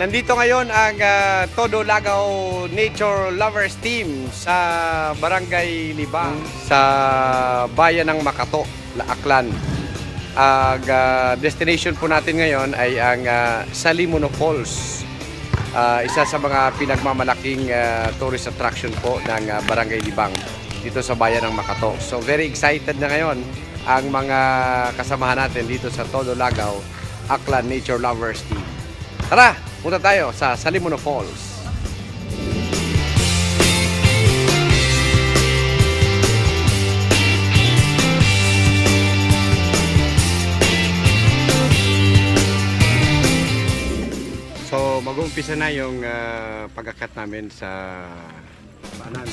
Nandito ngayon ang Todo Lagaw Nature Lovers Team sa Barangay Libang sa bayan ng Makato, Aklan. Ang destination po natin ngayon ay ang Salimuno Falls. Isa sa mga pinagmamalaking tourist attraction po ng Barangay Libang dito sa bayan ng Makato. So very excited na ngayon ang mga kasamahan natin dito sa Todo Lagaw Aklan Nature Lovers Team. Tara, punta tayo sa Salimuno Falls. So mag-uumpisa na yung pag-akyat namin sa paanan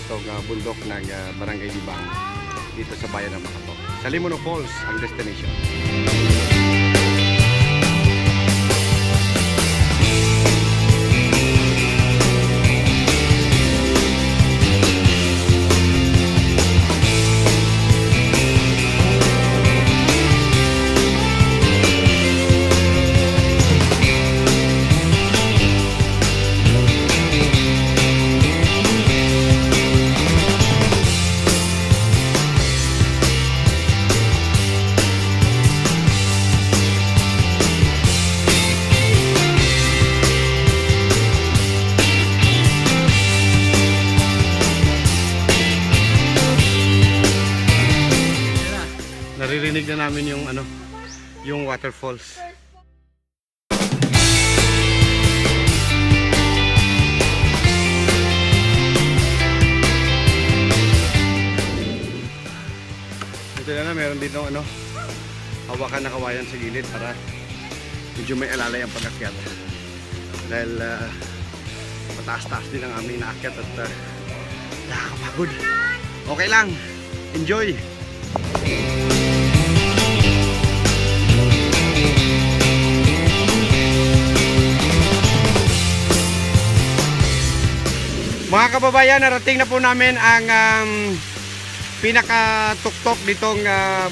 itong bundok ng Barangay Libang dito sa bayan ng Makato. Salimuno Falls ang destination. Naririnig na namin yung yung waterfalls. Ito na, meron dito hawakan na kawayan sa gilid para medyo may alalay ang pag-akyat. Dahil mataas-taas din ang aming naakyat at nakakapagod. Okay lang. Enjoy! Mga kababayan, narating na po namin ang pinakatuktok ditong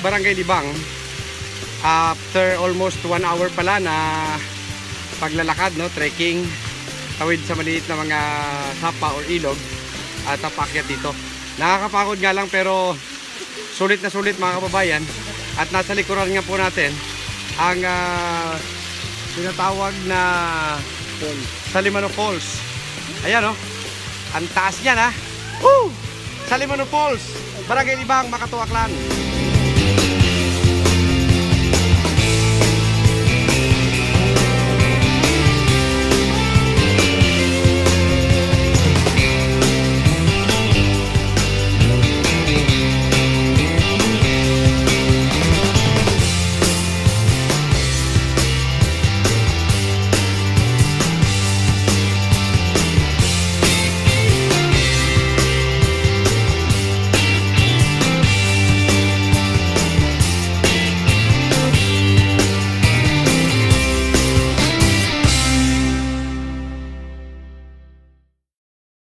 Barangay Libang. After almost 1 hour pala na paglalakad, trekking, tawid sa maliit na mga sapa or ilog at paakyat dito. Nakakapagod nga lang pero sulit na sulit mga kababayan. At nasa likuran nga po natin ang tinatawag na Salimuno Falls. Ayan ang taas niyan Salimuno Falls, Barangay Libang, Makato, Aklan.